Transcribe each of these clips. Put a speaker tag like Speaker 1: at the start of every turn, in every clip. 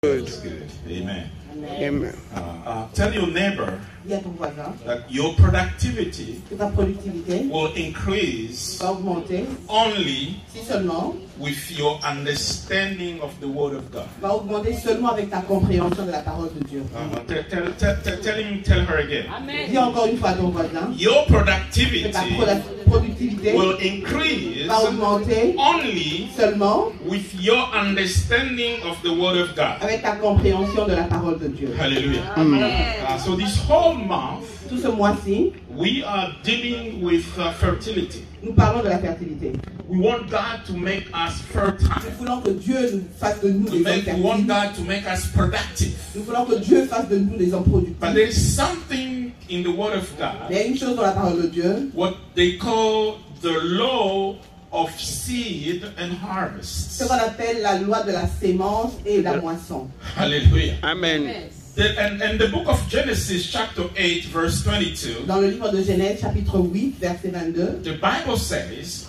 Speaker 1: Good.
Speaker 2: That's good. Amen.
Speaker 1: Amen.
Speaker 2: Tell your neighbor
Speaker 3: Dis à ton voisin
Speaker 2: that your productivity
Speaker 3: que ta productivité
Speaker 2: will increase
Speaker 3: va augmenter
Speaker 2: only
Speaker 3: si seulement
Speaker 2: with your understanding of the Word of God.
Speaker 3: va augmenter seulement avec ta compréhension de la parole de Dieu.
Speaker 2: Tell her again.
Speaker 3: Dis encore une fois à ton voisin
Speaker 2: Your
Speaker 3: que ta
Speaker 2: productivity
Speaker 3: productivité
Speaker 2: will increase
Speaker 3: va augmenter
Speaker 2: only
Speaker 3: seulement
Speaker 2: with your understanding of the Word of God.
Speaker 3: avec ta compréhension de la parole de Dieu.
Speaker 2: Hallelujah.
Speaker 1: Amen.
Speaker 2: So this whole month,
Speaker 3: Tout ce mois-ci,
Speaker 2: we are dealing with fertility.
Speaker 3: nous parlons de la fertilité.
Speaker 2: We want God to make us
Speaker 3: Nous
Speaker 2: fertile.
Speaker 3: voulons que Dieu nous fasse de nous des hommes
Speaker 2: We want
Speaker 3: fertiles.
Speaker 2: God to make us productive.
Speaker 3: Nous voulons que Dieu fasse de nous des hommes
Speaker 2: But
Speaker 3: productifs.
Speaker 2: there is something in the Word of
Speaker 3: Il
Speaker 2: God,
Speaker 3: y a une chose dans la parole de Dieu,
Speaker 2: what they call the law of seed and harvest.
Speaker 3: ce qu'on appelle la loi de la sémence et la moisson.
Speaker 2: Hallelujah.
Speaker 1: Amen.
Speaker 2: And the book of Genesis, chapter 8, verse 22,
Speaker 3: Dans le livre de Genèse, chapitre 8, verset 22,
Speaker 2: the Bible says,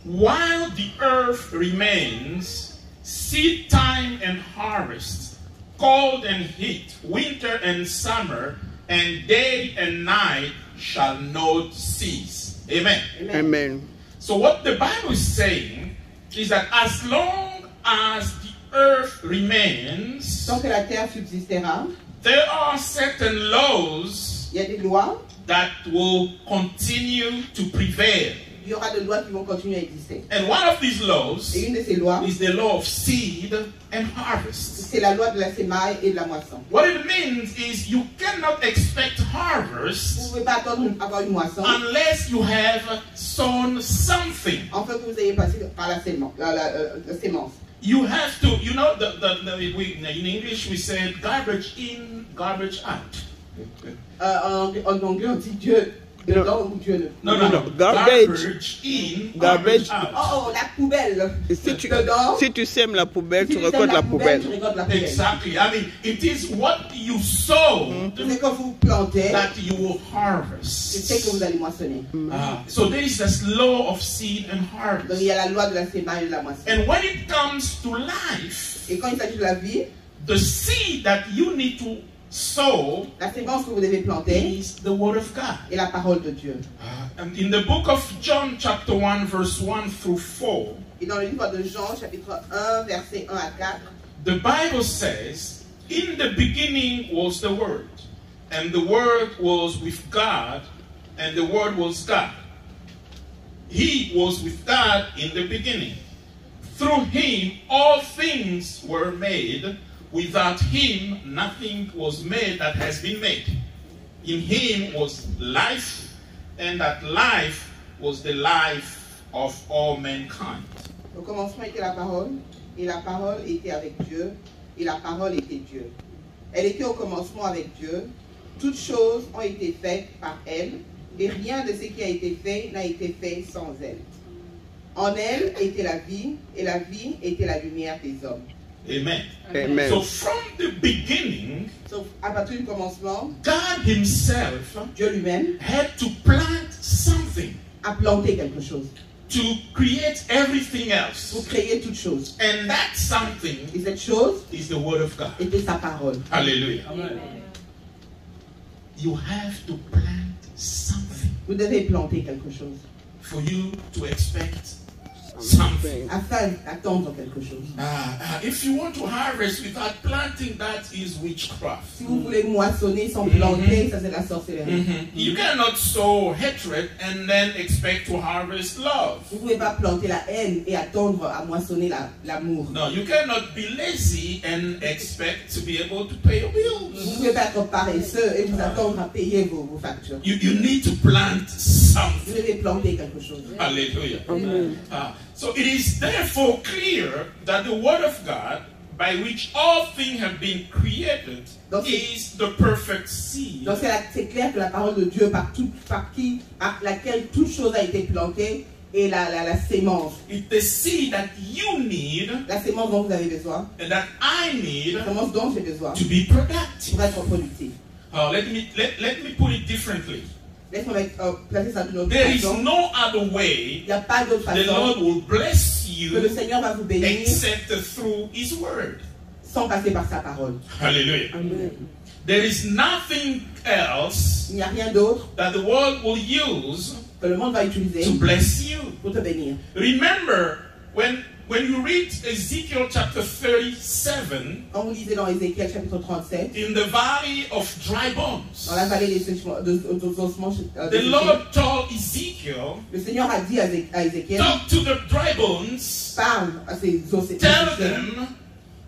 Speaker 2: while the earth remains, seed time and harvest, cold and heat, winter and summer, and day and night shall not cease. Amen.
Speaker 1: Amen.
Speaker 2: So what the Bible is saying is that as long as the earth remains,
Speaker 3: tant que la terre subsistera,
Speaker 2: there are certain laws
Speaker 3: il y a des lois,
Speaker 2: that will continue to prevail.
Speaker 3: il y aura des lois qui vont continuer à exister.
Speaker 2: And one of these laws
Speaker 3: Et une de ces lois,
Speaker 2: is the law of seed and harvest.
Speaker 3: c'est la loi de la sémaille et de la moisson.
Speaker 2: What it means is you cannot expect
Speaker 3: Vous ne
Speaker 2: harvest
Speaker 3: pouvez pas attendre avoir une moisson
Speaker 2: unless you have sown something.
Speaker 3: en fait que vous ayez passé par la sémence. La sémence.
Speaker 2: You have to, you know, in English we say garbage in, garbage out.
Speaker 3: En anglais, on dit Dieu dedans ou Dieu
Speaker 2: No.
Speaker 1: Garbage.
Speaker 2: In,
Speaker 1: Garbage.
Speaker 2: out.
Speaker 3: Oh, la poubelle.
Speaker 1: Si tu sèmes la poubelle,
Speaker 3: Si
Speaker 1: tu
Speaker 3: tu
Speaker 1: récoltes
Speaker 3: sèmes
Speaker 1: la poubelle.
Speaker 3: tu récoltes la poubelle.
Speaker 2: Exactly. I mean, it is what you sowed
Speaker 3: C'est quand vous plantez,
Speaker 2: that you will
Speaker 3: c'est ce que
Speaker 2: harvest.
Speaker 3: vous allez moissonner.
Speaker 2: So there is this law of seed and
Speaker 3: Donc il y
Speaker 2: harvest.
Speaker 3: a la loi de la sémaille et de la moisson.
Speaker 2: And when it comes to life,
Speaker 3: Et quand il s'agit de la vie,
Speaker 2: the seed that you need to sow
Speaker 3: la sémence que vous devez planter
Speaker 2: is the word of God.
Speaker 3: est la parole de Dieu.
Speaker 2: And in the book of John, chapter 1, verse 1 through 4,
Speaker 3: Et dans le livre de Jean, chapitre 1, verset 1 à 4,
Speaker 2: the Bible says, in the beginning was the Word, and the Word was with God, and the Word was God. He was with God in the beginning. Through him all things were made. Without him nothing was made that has been made. In him was life, and that life was the life of all mankind.
Speaker 3: au commencement était la parole, et la parole était avec Dieu, et la parole était Dieu. Elle était au commencement avec Dieu. Toutes choses ont été faites par elle, et rien de ce qui a été fait n'a été fait sans elle. En elle était la vie, et la vie était la lumière des hommes.
Speaker 2: Amen.
Speaker 1: Amen.
Speaker 2: So from the beginning,
Speaker 3: Sauf à partir du commencement,
Speaker 2: God himself
Speaker 3: Dieu lui-même
Speaker 2: had to plant something
Speaker 3: a planté quelque chose
Speaker 2: to create everything else.
Speaker 3: pour créer toute chose.
Speaker 2: And that something
Speaker 3: Et cette chose
Speaker 2: is the word of God.
Speaker 3: était sa parole.
Speaker 2: Hallelujah. You have to plant something
Speaker 3: Vous devez planter quelque chose
Speaker 2: for you to expect something.
Speaker 3: afin d'attendre quelque chose.
Speaker 2: If you want to harvest without planting, that is witchcraft.
Speaker 3: Si vous voulez moissonner sans planter, ça c'est la sorcellerie.
Speaker 2: You cannot sow hatred and then expect to harvest love.
Speaker 3: Vous ne pouvez pas planter la haine et attendre à moissonner l'amour.
Speaker 2: No, you cannot be lazy and expect to be able to pay your
Speaker 3: Vous
Speaker 2: bills.
Speaker 3: ne pouvez pas être paresseux et vous attendre à payer vos factures.
Speaker 2: You need to plant something.
Speaker 3: Vous devez planter quelque chose.
Speaker 2: Hallelujah.
Speaker 1: Amen.
Speaker 2: So it is therefore clear that the word of God, by which all things have been created,
Speaker 3: Donc,
Speaker 2: is the perfect seed.
Speaker 3: Donc c'est clair que la parole de Dieu par laquelle toute chose a été plantée est la sémence.
Speaker 2: It's the seed that you need
Speaker 3: La sémence dont vous avez besoin.
Speaker 2: and that I need
Speaker 3: La sémence dont j'ai besoin
Speaker 2: to be productive.
Speaker 3: pour être productif.
Speaker 2: Let me put it differently.
Speaker 3: Laisse-moi placer ça d'une autre
Speaker 2: There is
Speaker 3: façon.
Speaker 2: no other way
Speaker 3: Il n'y a pas d'autre
Speaker 2: the Lord
Speaker 3: façon
Speaker 2: will bless
Speaker 3: que le
Speaker 2: you
Speaker 3: Seigneur va vous bénir
Speaker 2: except through His word.
Speaker 3: sans passer par sa parole.
Speaker 2: Hallelujah.
Speaker 1: Amen.
Speaker 2: There is nothing else
Speaker 3: Il n'y a rien d'autre
Speaker 2: that the world will use
Speaker 3: que le monde va utiliser
Speaker 2: to bless you.
Speaker 3: pour te bénir.
Speaker 2: Remember, when you read Ezekiel chapter 37,
Speaker 3: Quand vous lisez dans Ézéchiel chapitre 37,
Speaker 2: in the valley of dry bones,
Speaker 3: dans la vallée des ossements,
Speaker 2: the Lord told Ezekiel,
Speaker 3: le Seigneur a dit à Ézéchiel,
Speaker 2: talk to the dry bones,
Speaker 3: parle à ces os,
Speaker 2: tell them,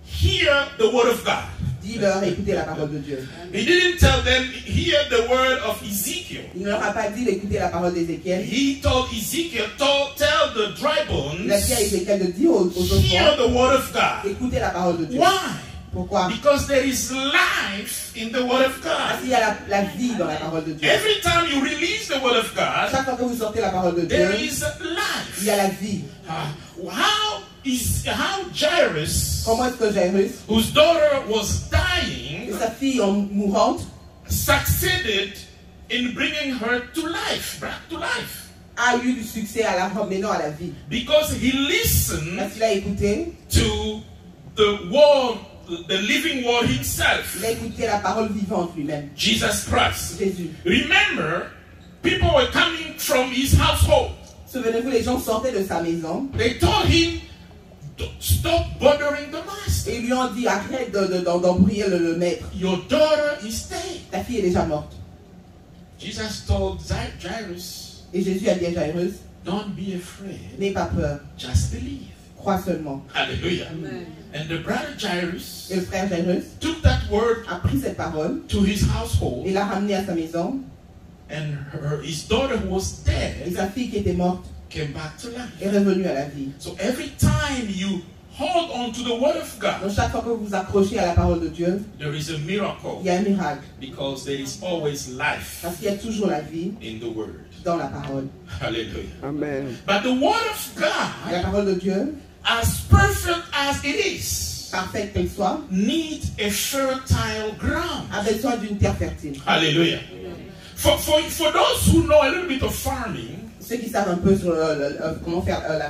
Speaker 2: hear the word of God.
Speaker 3: dis-leur, écoutez la parole de Dieu.
Speaker 2: He didn't tell them, hear the word of Ezekiel.
Speaker 3: Il ne leur a pas dit d'écouter la parole d'Ézéchiel.
Speaker 2: He told Ezekiel, tell the dry
Speaker 3: Il a dit à
Speaker 2: bones,
Speaker 3: Ézéchiel de dire aux
Speaker 2: hear
Speaker 3: ossements,
Speaker 2: the word of God.
Speaker 3: écoutez la parole de Dieu.
Speaker 2: Why?
Speaker 3: Pourquoi?
Speaker 2: Because there is life in the word of
Speaker 3: Parce
Speaker 2: God.
Speaker 3: qu'il y a la vie dans la parole de Dieu.
Speaker 2: Every time you release the word of God,
Speaker 3: Chaque fois que vous sortez la parole de Dieu,
Speaker 2: there is
Speaker 3: il y a
Speaker 2: life.
Speaker 3: la vie.
Speaker 2: How Jairus,
Speaker 3: Comment est-ce que Jairus
Speaker 2: whose daughter was
Speaker 3: et
Speaker 2: dying,
Speaker 3: sa fille mourante
Speaker 2: succeeded in bringing her to life, back to life,
Speaker 3: a eu du succès à la ramenant à la vie?
Speaker 2: because he listened
Speaker 3: Parce qu'il a écouté,
Speaker 2: to the word, the living word himself,
Speaker 3: il a écouté la parole vivante lui-même,
Speaker 2: Jesus Christ.
Speaker 3: Jésus.
Speaker 2: Remember, people were coming from his household.
Speaker 3: Souvenez-vous, les gens sortaient de sa maison
Speaker 2: They told him, stop bothering the master.
Speaker 3: et ils lui ont dit, arrête d'embrouiller le maître.
Speaker 2: Your daughter is dead.
Speaker 3: Ta fille est déjà morte.
Speaker 2: Jesus told Jairus,
Speaker 3: Et Jésus a dit à Jairus,
Speaker 2: don't be afraid,
Speaker 3: n'aie pas peur,
Speaker 2: just believe.
Speaker 3: crois seulement.
Speaker 2: Hallelujah.
Speaker 1: Amen.
Speaker 2: And the brother Jairus
Speaker 3: Et le frère Jairus
Speaker 2: took that word
Speaker 3: a pris cette parole
Speaker 2: to his
Speaker 3: et
Speaker 2: household,
Speaker 3: l'a ramenée à sa maison.
Speaker 2: and his daughter who was
Speaker 3: Et
Speaker 2: dead
Speaker 3: sa fille qui était morte
Speaker 2: came back to life.
Speaker 3: est revenue à la vie.
Speaker 2: So every time you hold on to the word of God,
Speaker 3: Donc chaque fois que vous vous accrochez à la parole de Dieu,
Speaker 2: there is a miracle,
Speaker 3: il y a un miracle.
Speaker 2: because there is always life
Speaker 3: Parce qu'il y a toujours la vie
Speaker 2: in the word.
Speaker 3: dans la parole.
Speaker 2: Hallelujah.
Speaker 1: Amen.
Speaker 2: But the word of
Speaker 3: Et
Speaker 2: God,
Speaker 3: la parole de Dieu,
Speaker 2: as perfect as it is,
Speaker 3: parfaite qu'elle soit,
Speaker 2: needs a fertile ground.
Speaker 3: a besoin d'une terre fertile.
Speaker 2: Hallelujah. For those who know a little bit of farming,
Speaker 3: Ceux qui savent un peu sur comment faire la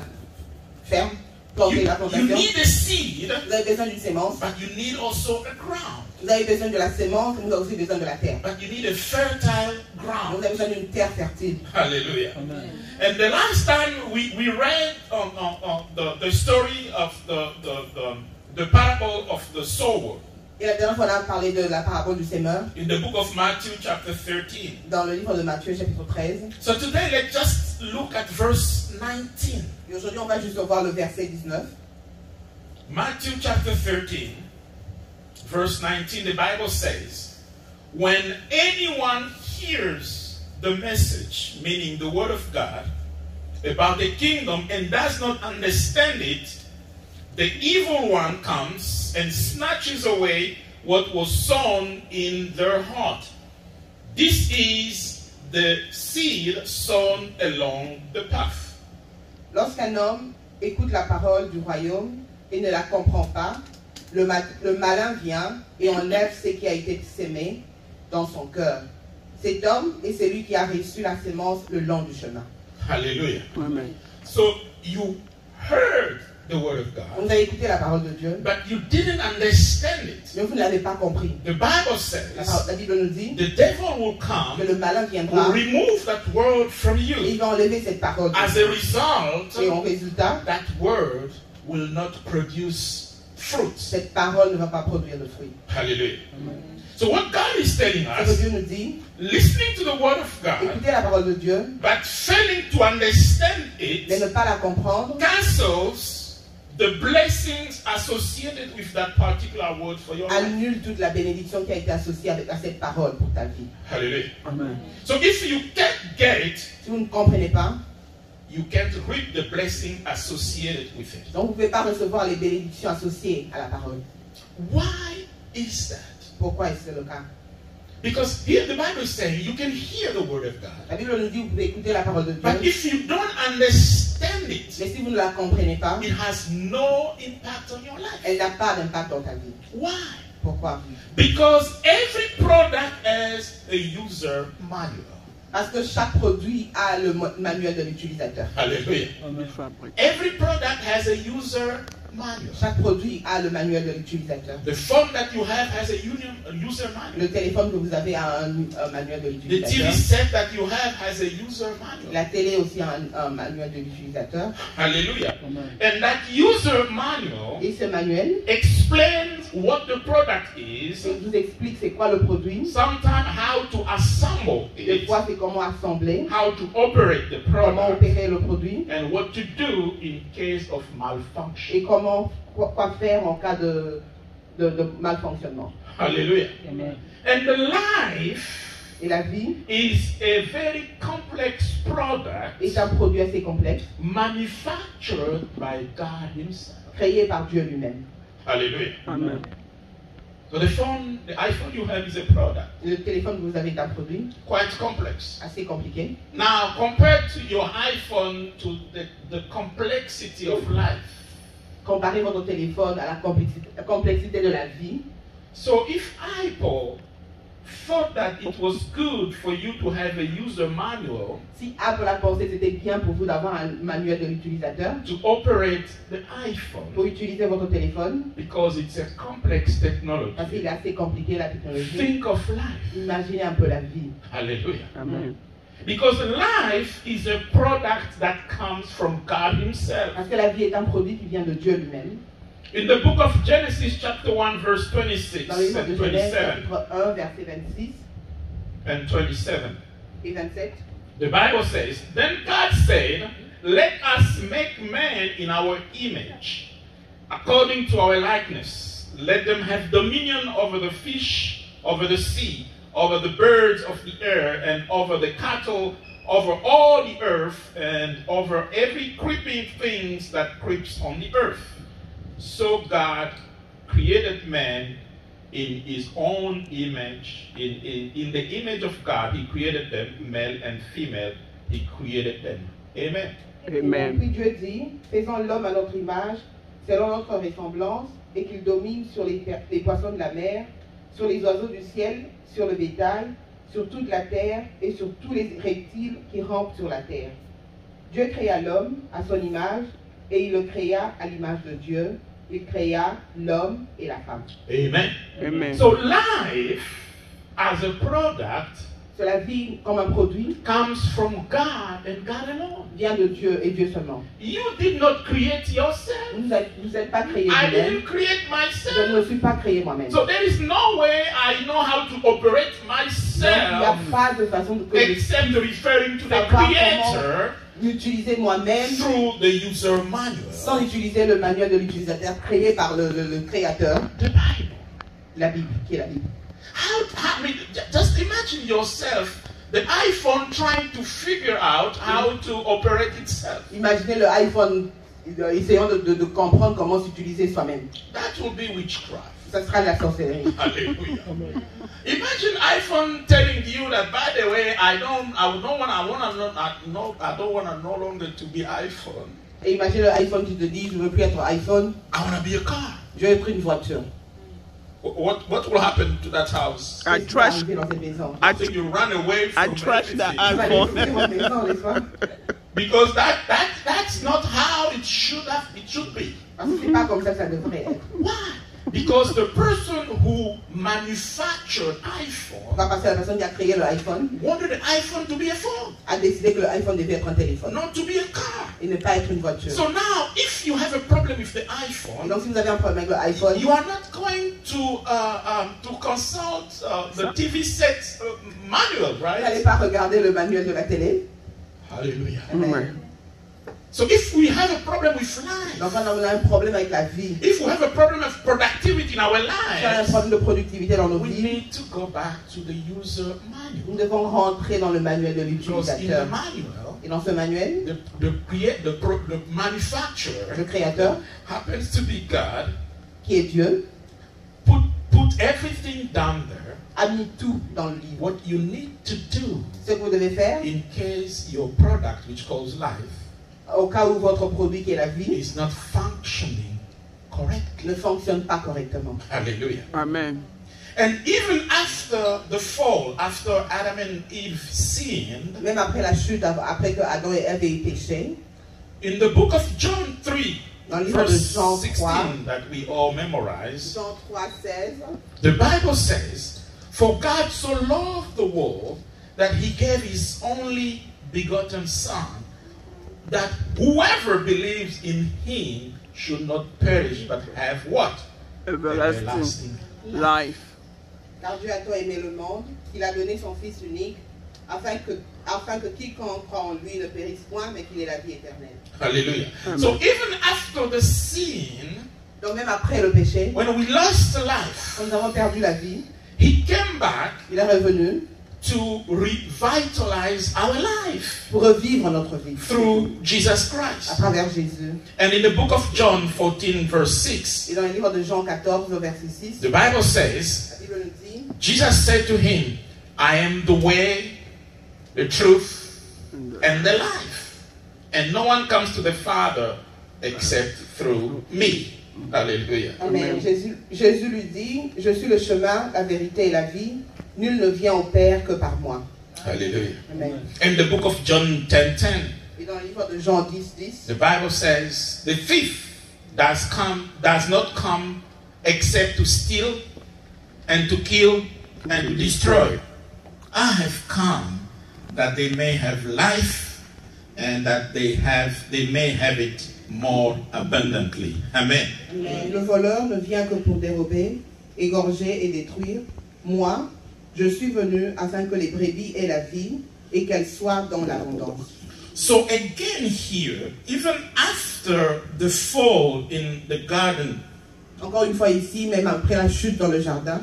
Speaker 3: ferme, planter la
Speaker 2: you
Speaker 3: plantation,
Speaker 2: need a seed,
Speaker 3: vous avez besoin d'une sémence,
Speaker 2: but you need also a ground.
Speaker 3: vous avez besoin de la sémence, vous avez aussi besoin de la terre.
Speaker 2: But you need a fertile
Speaker 3: Vous
Speaker 2: ground.
Speaker 3: avez besoin d'une terre fertile.
Speaker 2: Hallelujah. And the last time we read on the story of the parable of the sower
Speaker 3: Et la dernière fois, on a parlé de la parabole du sémeur
Speaker 2: in the book of Matthew chapter 13.
Speaker 3: dans le livre de Matthieu, chapitre 13.
Speaker 2: So today let's just look at verse 19.
Speaker 3: Et aujourd'hui, on va juste voir le verset 19.
Speaker 2: Matthew chapter 13, verse 19, the Bible says, when anyone hears the message, meaning the word of God, about the kingdom and does not understand it, the evil one comes and snatches away what was sown in their heart. This is the seed sown along the path.
Speaker 3: Lorsqu'un homme écoute la parole du royaume et ne la comprend pas, le malin vient et enlève ce qui a été sémé dans son cœur. Cet homme est celui qui a reçu la sémence le long du chemin.
Speaker 2: Hallelujah.
Speaker 1: Amen.
Speaker 2: So you heard the word of God,
Speaker 3: Vous avez écouté la parole de Dieu,
Speaker 2: but you didn't understand it.
Speaker 3: mais vous ne l'avez pas compris.
Speaker 2: The Bible says
Speaker 3: La Bible nous dit
Speaker 2: the devil will
Speaker 3: que
Speaker 2: come,
Speaker 3: le malin viendra
Speaker 2: will remove that word from
Speaker 3: et
Speaker 2: you.
Speaker 3: il va enlever cette parole.
Speaker 2: As a result,
Speaker 3: Et en résultat,
Speaker 2: that word will not produce fruits.
Speaker 3: cette parole ne va pas produire de fruits.
Speaker 2: Hallelujah. So what God is telling
Speaker 3: Ce que
Speaker 2: us,
Speaker 3: Dieu nous dit,
Speaker 2: listening to the word of God,
Speaker 3: écoutez la parole de Dieu,
Speaker 2: but failing to understand
Speaker 3: mais ne
Speaker 2: it,
Speaker 3: pas la comprendre,
Speaker 2: cancels the blessings associated with that particular word for your life.
Speaker 3: annule toute la bénédiction qui a été associée à cette parole pour ta vie.
Speaker 2: Hallelujah.
Speaker 1: Amen.
Speaker 2: So if you can't get it,
Speaker 3: Si vous ne comprenez pas,
Speaker 2: you can't reap the blessing associated with it.
Speaker 3: donc vous ne pouvez pas recevoir les bénédictions associées à la parole.
Speaker 2: Why is that?
Speaker 3: Pourquoi est-ce le cas?
Speaker 2: Because here the Bible is saying you can hear the word of God,
Speaker 3: La Bible nous dit que vous pouvez écouter la parole de
Speaker 2: but
Speaker 3: Dieu,
Speaker 2: if you don't understand it,
Speaker 3: mais si vous ne la comprenez pas,
Speaker 2: it has no impact on your life.
Speaker 3: elle n'a pas d'impact dans ta vie.
Speaker 2: Why?
Speaker 3: Pourquoi?
Speaker 2: Because every product has a user manual.
Speaker 3: Parce que chaque produit a le manuel de l'utilisateur.
Speaker 2: Hallelujah.
Speaker 1: Il fabrique.
Speaker 2: Every product has a user manual.
Speaker 3: Chaque produit a le manuel de l'utilisateur.
Speaker 2: The phone that you have has a user manual.
Speaker 3: Le téléphone que vous avez a un manuel de
Speaker 2: The TV
Speaker 3: l'utilisateur.
Speaker 2: set that you have has a user manual.
Speaker 3: La télé aussi a un manuel de l'utilisateur.
Speaker 2: Hallelujah. And that user manual
Speaker 3: Et ce manuel
Speaker 2: explains what the product is,
Speaker 3: vous explique c'est quoi le produit.
Speaker 2: sometimes how to assemble
Speaker 3: Des
Speaker 2: it,
Speaker 3: fois, c'est comment assembler,
Speaker 2: how to operate the
Speaker 3: comment
Speaker 2: product,
Speaker 3: opérer le produit
Speaker 2: and what to do in case of malfunction.
Speaker 3: et quoi faire en cas de malfonctionnement.
Speaker 2: Hallelujah.
Speaker 3: Amen.
Speaker 2: And the life
Speaker 3: Et la vie
Speaker 2: is a very complex product
Speaker 3: est un produit assez complexe,
Speaker 2: manufactured by God Himself.
Speaker 3: créé par Dieu lui-même.
Speaker 2: Hallelujah.
Speaker 1: Amen.
Speaker 2: So the iPhone you have is a product,
Speaker 3: Le téléphone que vous avez est un produit
Speaker 2: quite complex.
Speaker 3: assez compliqué.
Speaker 2: Now, compared to your iPhone to the complexity of life.
Speaker 3: Comparez votre téléphone à la complexité de la vie.
Speaker 2: So if Apple thought that it was good for you to have a user manual
Speaker 3: Si Apple a pensé que c'était bien pour vous d'avoir un manuel de l'utilisateur
Speaker 2: to operate the
Speaker 3: pour
Speaker 2: iPhone,
Speaker 3: utiliser votre téléphone,
Speaker 2: because it's a complex
Speaker 3: parce qu'il
Speaker 2: technology,
Speaker 3: est assez compliqué la technologie,
Speaker 2: think of life.
Speaker 3: imaginez un peu la vie.
Speaker 2: Hallelujah.
Speaker 1: Amen.
Speaker 2: Because life is a product that comes from God Himself.
Speaker 3: Parce que la vie est un produit qui vient de Dieu lui-même.
Speaker 2: In the book of Genesis, chapter 1, verse 26
Speaker 3: Dans le livre
Speaker 2: and
Speaker 3: de Genèse,
Speaker 2: 27,
Speaker 3: chapitre 1, verset 26
Speaker 2: and 27,
Speaker 3: et 27,
Speaker 2: the Bible says, Then God said, Let us make man in our image, according to our likeness. Let them have dominion over the fish, over the sea, over the birds of the air, and over the cattle, over all the earth, and over every creeping thing that creeps on the earth. So God created man in His own image. In the image of God, He created them, male and female. He created them. Amen.
Speaker 1: Amen.
Speaker 3: Puis Dieu dit, faisons l'homme à notre image, selon notre ressemblance, et qu'il domine sur les poissons de la mer, sur les oiseaux du ciel, sur le bétail, sur toute la terre et sur tous les reptiles qui rampent sur la terre. Dieu créa l'homme à son image, et il le créa à l'image de Dieu. Il créa l'homme et la femme.
Speaker 2: Amen.
Speaker 1: Amen.
Speaker 2: So life as a product
Speaker 3: C'est la vie comme un produit
Speaker 2: comes from God and God alone.
Speaker 3: vient de Dieu et Dieu seulement.
Speaker 2: You did not create yourself.
Speaker 3: Vous n'êtes pas créé
Speaker 2: I
Speaker 3: vous-même.
Speaker 2: didn't create
Speaker 3: Je ne me
Speaker 2: myself.
Speaker 3: suis pas créé moi-même.
Speaker 2: So there is no way I know how to operate
Speaker 3: Donc, il n'y a
Speaker 2: myself
Speaker 3: pas de façon de
Speaker 2: except referring to the
Speaker 3: savoir
Speaker 2: Creator
Speaker 3: l'utiliser moi-même
Speaker 2: through the user
Speaker 3: sans
Speaker 2: manual,
Speaker 3: utiliser le manuel de l'utilisateur créé par le créateur,
Speaker 2: the Bible.
Speaker 3: la Bible, qui est la Bible.
Speaker 2: I mean, just imagine yourself, the iPhone trying to figure out how to operate itself.
Speaker 3: Imaginez le iPhone essayant de comprendre comment s'utiliser soi-même.
Speaker 2: That will be witchcraft.
Speaker 3: Ça sera de la sorcellerie.
Speaker 2: Hallelujah. Imagine iPhone telling you that, by the way, I don't want to no longer to be iPhone.
Speaker 3: Et imaginez le iPhone qui te dit, je ne veux plus être iPhone,
Speaker 2: I want to be a car.
Speaker 3: je veux être une voiture.
Speaker 2: What will happen to that house?
Speaker 1: I
Speaker 3: Qu'est-ce qui va
Speaker 1: trash.
Speaker 3: arriver dans cette maison?
Speaker 1: I,
Speaker 2: So you run away
Speaker 1: I
Speaker 2: from
Speaker 1: trash the
Speaker 2: everything.
Speaker 3: Tu vas
Speaker 1: iPhone.
Speaker 3: laisser votre maison, n'est-ce pas?
Speaker 2: Because that's not how it should be.
Speaker 3: Parce que c'est pas comme ça que ça devrait être.
Speaker 2: Why? Because the person who manufactured iPhone
Speaker 3: Pourquoi? Parce que la personne qui a créé le iPhone
Speaker 2: wanted the iPhone to be a phone,
Speaker 3: a décidé que le iPhone devait être un téléphone
Speaker 2: not to be a car.
Speaker 3: et ne pas être une voiture.
Speaker 2: So now, if you have a problem with the
Speaker 3: Et
Speaker 2: iPhone,
Speaker 3: donc si vous avez un problème avec le iPhone,
Speaker 2: you are not going to consult the TV set manual,
Speaker 3: vous n'allez
Speaker 2: right?
Speaker 3: pas regarder le manuel de la télé.
Speaker 2: Hallelujah.
Speaker 1: Amen.
Speaker 2: So if we have a problem with life,
Speaker 3: Donc quand on a un problème avec la vie,
Speaker 2: if we have a problem of productivity in our
Speaker 3: si on a un
Speaker 2: lives,
Speaker 3: problème de productivité dans nos
Speaker 2: we
Speaker 3: vies,
Speaker 2: need to go back to the user
Speaker 3: nous
Speaker 2: manual.
Speaker 3: devons rentrer dans le manuel de
Speaker 2: Because in the
Speaker 3: l'utilisateur.
Speaker 2: manual,
Speaker 3: Et dans ce manuel,
Speaker 2: the manufacturer
Speaker 3: le créateur,
Speaker 2: happens to be God,
Speaker 3: qui est Dieu,
Speaker 2: put everything down there,
Speaker 3: a mis tout dans le livre.
Speaker 2: what you need to do
Speaker 3: Ce que vous devez faire,
Speaker 2: in case your product, which calls life,
Speaker 3: au cas où votre produit qui est la vie
Speaker 2: is not functioning correctly.
Speaker 3: ne fonctionne pas correctement.
Speaker 2: Hallelujah.
Speaker 1: Amen.
Speaker 2: And even after the fall, after Adam and Eve sinned,
Speaker 3: Même après la chute, après que Adam et Ève aient péché,
Speaker 2: in the book of John 3,
Speaker 3: Dans le livre de
Speaker 2: verse
Speaker 3: Jean
Speaker 2: 16
Speaker 3: 3,
Speaker 2: that we all memorize,
Speaker 3: Jean 3, 16,
Speaker 2: the Bible says, "For God so loved the world that he gave his only begotten Son, that whoever believes in him should not perish but have what?
Speaker 1: Everlasting life.
Speaker 3: car Dieu a tant aimé le monde qu'il a donné son Fils unique, afin que quiconque croit en lui ne périsse point, mais qu'il ait la vie éternelle.
Speaker 2: Hallelujah.
Speaker 1: Amen.
Speaker 2: So even after the sin,
Speaker 3: Donc même après le péché,
Speaker 2: when we lost life,
Speaker 3: quand nous avons perdu la vie,
Speaker 2: he came back
Speaker 3: il est revenu
Speaker 2: to revitalize our life
Speaker 3: pour revivre notre vie
Speaker 2: through Jesus
Speaker 3: à
Speaker 2: Christ.
Speaker 3: travers Jésus.
Speaker 2: And in the book of John 14 verse 6,
Speaker 3: Et dans le livre de Jean 14, au verset 6,
Speaker 2: the Bible says,
Speaker 3: la Bible nous dit,
Speaker 2: Jesus said to him, "I am the way, the truth, and the life. And no one comes to the Father except through me." Hallelujah.
Speaker 3: Amen. Jésus lui dit, je suis le chemin, la vérité et la vie. Nul ne vient au Père que par moi.
Speaker 2: Hallelujah.
Speaker 3: Amen.
Speaker 2: In the book of John 10:10,
Speaker 3: Et dans le livre de Jean 10, 10,
Speaker 2: the Bible says, "The thief does not come except to steal and to kill and to destroy. I have come that they may have life and that they may have it more abundantly." Amen.
Speaker 3: Amen. Le voleur ne vient que pour dérober, égorger et détruire. Moi, je suis venu afin que les brebis aient la vie et qu'elles soient dans l'abondance.
Speaker 2: So again here, even after the fall in the garden,
Speaker 3: Encore une fois ici, même après la chute dans le jardin,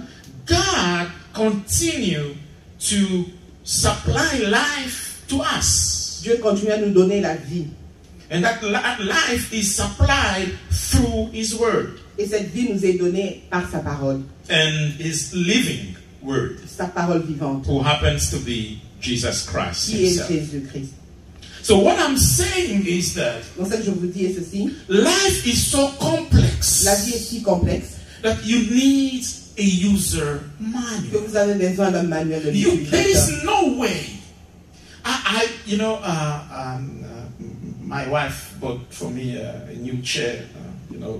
Speaker 2: God continued to supply life to us.
Speaker 3: Dieu continue à nous donner la vie.
Speaker 2: And that life is supplied through His Word
Speaker 3: Et cette vie nous est donnée par sa parole,
Speaker 2: and His living Word,
Speaker 3: sa parole vivante,
Speaker 2: who happens to be Jesus Christ
Speaker 3: qui est
Speaker 2: Himself.
Speaker 3: Jésus-Christ.
Speaker 2: So what I'm saying is that
Speaker 3: Donc ce que je vous dis est ceci,
Speaker 2: life is so complex
Speaker 3: la vie est si complexe
Speaker 2: that you need a user
Speaker 3: que
Speaker 2: manual.
Speaker 3: vous avez besoin d'un manuel de
Speaker 2: There
Speaker 3: l'utilisateur.
Speaker 2: is no way. My wife bought for me a new chair. We're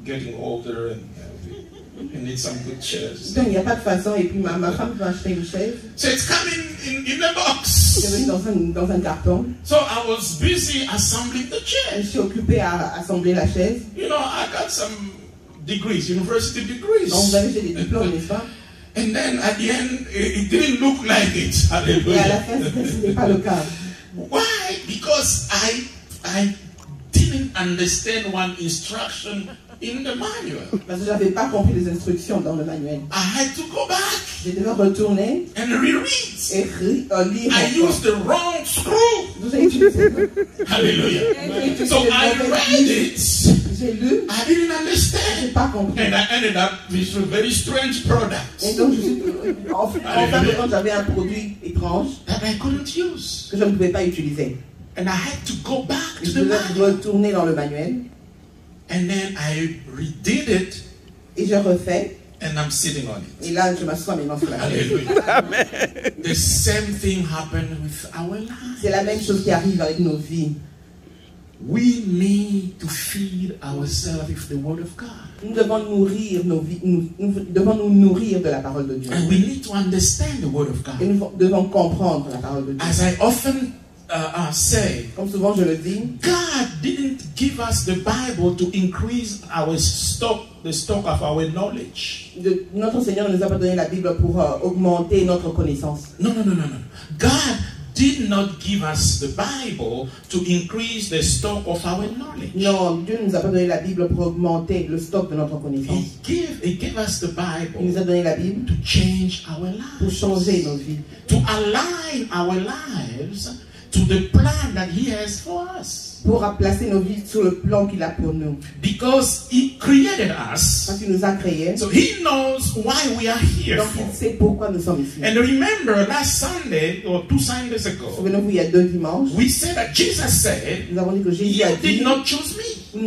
Speaker 2: getting older and we need some good chairs.
Speaker 3: Donc il n'y a pas de façon, et puis ma femme m'a acheté une chaise,
Speaker 2: So it's coming in a
Speaker 3: c'est venu
Speaker 2: box.
Speaker 3: dans un carton.
Speaker 2: So I was busy assembling the
Speaker 3: Je
Speaker 2: chair.
Speaker 3: suis occupée à assembler la chaise.
Speaker 2: I got some degrees, university degrees.
Speaker 3: Donc vous avez fait des diplômes, n'est-ce pas?
Speaker 2: And then at the end, it didn't look like it.
Speaker 3: Et à la
Speaker 2: Hallelujah.
Speaker 3: fin, ce n'est pas le cas.
Speaker 2: Why? Because I didn't understand one instruction in the manual.
Speaker 3: Parce que je n'avais pas compris les instructions dans le manuel.
Speaker 2: I had to go back
Speaker 3: Je devais retourner
Speaker 2: and reread.
Speaker 3: et lire
Speaker 2: I
Speaker 3: encore.
Speaker 2: used the wrong screw.
Speaker 3: Donc, j'ai utilisé-
Speaker 2: Hallelujah. So I read it.
Speaker 3: J'ai lu,
Speaker 2: I didn't
Speaker 3: je n'ai
Speaker 2: understand.
Speaker 3: pas compris.
Speaker 2: And I ended up with a very strange product
Speaker 3: Et donc, en fin de compte, j'avais un produit étrange
Speaker 2: that I couldn't use.
Speaker 3: que je ne pouvais pas utiliser.
Speaker 2: And I had to go back
Speaker 3: Et
Speaker 2: to
Speaker 3: je
Speaker 2: the
Speaker 3: devais
Speaker 2: manual.
Speaker 3: retourner dans le manuel
Speaker 2: And then I redid it
Speaker 3: et je refais.
Speaker 2: and I'm sitting on it.
Speaker 3: Et là, je m'assois maintenant sur la chaise.
Speaker 2: Hallelujah. The same thing happened with our lives.
Speaker 3: C'est la même chose qui arrive avec nos vies.
Speaker 2: We need to feed ourselves with the Word of God.
Speaker 3: Nous devons nourrir nos vies, nous devons nous nourrir de la parole de Dieu.
Speaker 2: And we need to understand the Word of
Speaker 3: Et
Speaker 2: God.
Speaker 3: nous devons comprendre la parole de Dieu.
Speaker 2: As I often say,
Speaker 3: Comme souvent je le dis,
Speaker 2: God didn't give us the Bible to increase our stock, the stock of our knowledge.
Speaker 3: notre Seigneur ne nous a pas donné la Bible pour augmenter notre connaissance.
Speaker 2: No. God did not give us the Bible to increase the stock of our knowledge.
Speaker 3: Non, Dieu ne nous a pas donné la Bible pour augmenter le stock de notre connaissance.
Speaker 2: He gave us the
Speaker 3: Il nous
Speaker 2: Bible
Speaker 3: a donné la Bible
Speaker 2: to change our
Speaker 3: pour
Speaker 2: lives,
Speaker 3: changer nos vies,
Speaker 2: to align our lives to the plan that He has for us.
Speaker 3: pour placer nos vies sur le plan qu'il a pour nous.
Speaker 2: Because He created us,
Speaker 3: Parce qu'il nous a créés,
Speaker 2: so He knows why we are here
Speaker 3: donc
Speaker 2: for.
Speaker 3: il sait pourquoi nous sommes ici.
Speaker 2: And remember, last Sunday or 2 Sundays ago,
Speaker 3: Souvenez-vous, il y a 2 dimanches,
Speaker 2: we said that Jesus said,
Speaker 3: nous avons dit que Jésus a
Speaker 2: "You
Speaker 3: dit,
Speaker 2: did not choose me.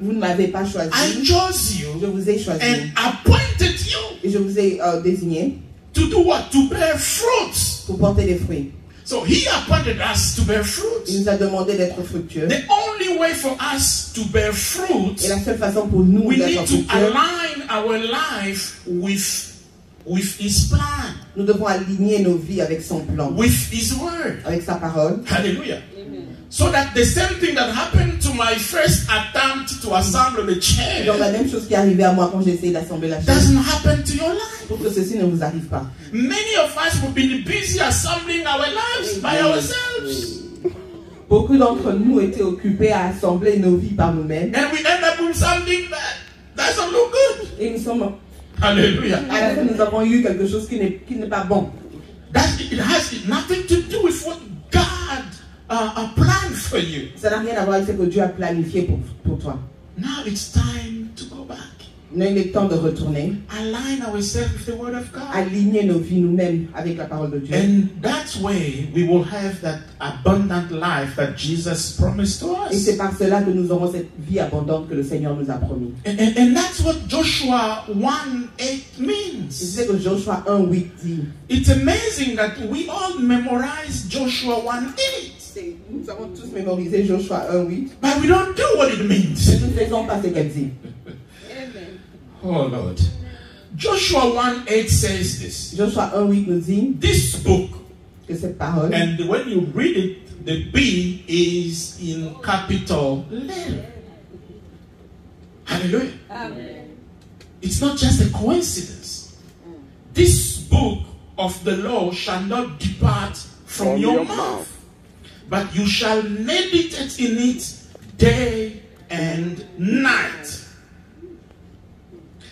Speaker 3: vous ne m'avez pas choisi,
Speaker 2: I chose
Speaker 3: je
Speaker 2: you
Speaker 3: vous ai choisi
Speaker 2: and appointed you
Speaker 3: et je vous ai désigné
Speaker 2: to do what? To bear fruits."
Speaker 3: pour porter des fruits.
Speaker 2: So he appointed us to bear fruit.
Speaker 3: Il nous a demandé d'être fructueux.
Speaker 2: The only way for us to bear fruit,
Speaker 3: Et la seule façon pour nous
Speaker 2: we
Speaker 3: d'être
Speaker 2: need to
Speaker 3: fructueux,
Speaker 2: align our life with his plan,
Speaker 3: nous devons aligner nos vies avec son plan,
Speaker 2: with his word.
Speaker 3: avec sa parole.
Speaker 2: Hallelujah. So that the same thing that happened to my first attempt to assemble the church
Speaker 3: Donc la même chose qui est arrivée à moi quand j'ai essayé d'assembler la chaise,
Speaker 2: doesn't happen to your life.
Speaker 3: pour que ceci ne vous arrive pas.
Speaker 2: Many of us have been busy assembling our lives by ourselves.
Speaker 3: Beaucoup d'entre nous étaient occupés à assembler nos vies par nous-mêmes.
Speaker 2: And we end up with something that doesn't look good.
Speaker 3: Et nous sommes,
Speaker 2: Hallelujah.
Speaker 3: à la fin, nous avons eu quelque chose qui n'est pas bon.
Speaker 2: It has nothing to do with what God planned for you.
Speaker 3: Ça n'a rien à voir avec ce que Dieu a planifié pour toi.
Speaker 2: Now it's time to go back.
Speaker 3: Maintenant, il est temps de retourner,
Speaker 2: Align ourselves with the Word of God.
Speaker 3: aligner nos vies nous-mêmes avec la parole de Dieu.
Speaker 2: And that way we will have that abundant life that Jesus promised to
Speaker 3: Et
Speaker 2: us.
Speaker 3: c'est par cela que nous aurons cette vie abondante que le Seigneur nous a promis.
Speaker 2: And that's what Joshua 1:8
Speaker 3: C'est
Speaker 2: means.
Speaker 3: ce que Joshua 1:8 dit.
Speaker 2: It's amazing that we all memorize Joshua 1:8,
Speaker 3: Nous avons tous mémorisé Joshua 1:8,
Speaker 2: but we don't do what it
Speaker 3: mais
Speaker 2: means.
Speaker 3: nous ne faisons pas ce qu'elle dit.
Speaker 2: Oh Lord. Joshua 1:8 says this.
Speaker 3: Joshua 1:8 nous dit
Speaker 2: This book,
Speaker 3: que cette parole,
Speaker 2: and when you read it, the B is in capital letter. Hallelujah. It's not just a coincidence. This book of the law shall not depart from your mouth, but you shall meditate in it day and night,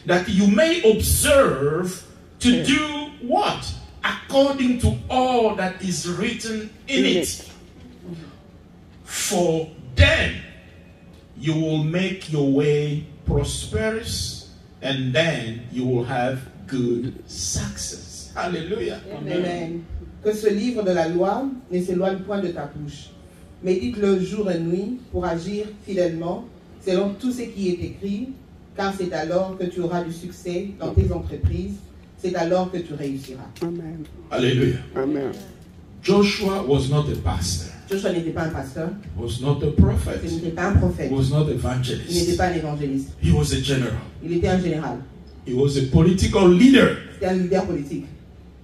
Speaker 2: that you may observe to do what? According to all that is written in it. For then you will make your way prosperous, and then you will have good success. Hallelujah.
Speaker 3: Amen. Que ce livre de la loi ne s'éloigne point de ta bouche. Médite-le jour et nuit pour agir fidèlement selon tout ce qui est écrit, car c'est alors que tu auras du succès dans tes entreprises, c'est alors que tu réussiras.
Speaker 1: Amen.
Speaker 2: Hallelujah.
Speaker 1: Amen.
Speaker 2: Joshua was not a pastor,
Speaker 3: Joshua n'était pas un pasteur,
Speaker 2: was not a
Speaker 3: il
Speaker 2: prophet,
Speaker 3: n'était pas un prophète,
Speaker 2: was not
Speaker 3: il n'était
Speaker 2: evangelist.
Speaker 3: pas un évangéliste,
Speaker 2: He was a general.
Speaker 3: il était un général,
Speaker 2: He was a political leader.
Speaker 3: c'était un leader politique.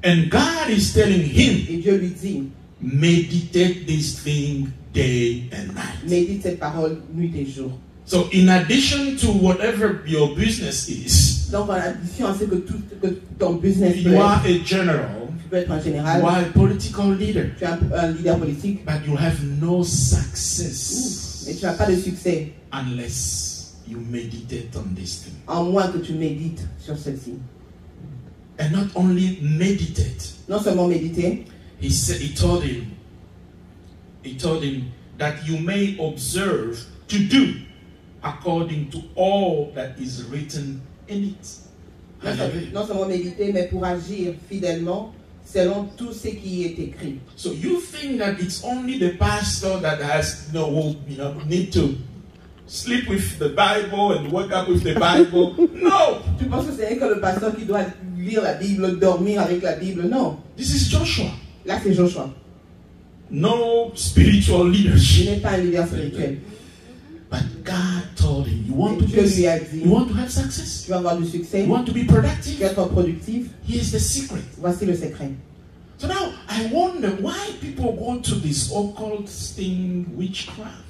Speaker 2: And God is telling him,
Speaker 3: Et Dieu lui dit,
Speaker 2: meditate this thing day and night.
Speaker 3: médite cette parole nuit et jour.
Speaker 2: So in addition to whatever your business is,
Speaker 3: Donc en addition à ce que ton business peut
Speaker 2: you
Speaker 3: être,
Speaker 2: are a general,
Speaker 3: tu peux être un
Speaker 2: you
Speaker 3: général,
Speaker 2: are a political leader,
Speaker 3: tu es un leader politique,
Speaker 2: but you have no success
Speaker 3: mais tu n'as pas de succès,
Speaker 2: unless you meditate on this thing.
Speaker 3: en moins que tu médites sur celle-ci.
Speaker 2: And not only meditate,
Speaker 3: Non seulement méditer,
Speaker 2: he told him that you may observe to do according to all that is written in it. Hallelujah.
Speaker 3: non seulement méditer, mais pour agir fidèlement selon tout ce qui est écrit.
Speaker 2: So you think that it's only the pastor that has need to sleep with the Bible and wake up with the Bible? No,
Speaker 3: Tu penses que c'est que le pasteur qui doit lire la Bible, dormir avec la Bible? Non.
Speaker 2: this is Joshua.
Speaker 3: Là, c'est Joshua.
Speaker 2: No spiritual
Speaker 3: Il
Speaker 2: leadership.
Speaker 3: n'est pas un leader spirituel.
Speaker 2: But God told him, you want to
Speaker 3: Dieu lui a dit,
Speaker 2: you want to have success?
Speaker 3: tu vas avoir du succès,
Speaker 2: You want to be
Speaker 3: tu vas
Speaker 2: productive?
Speaker 3: être productif.
Speaker 2: Here's the secret.
Speaker 3: Voici le secret.
Speaker 2: So now I wonder why people go to this occult thing, witchcraft.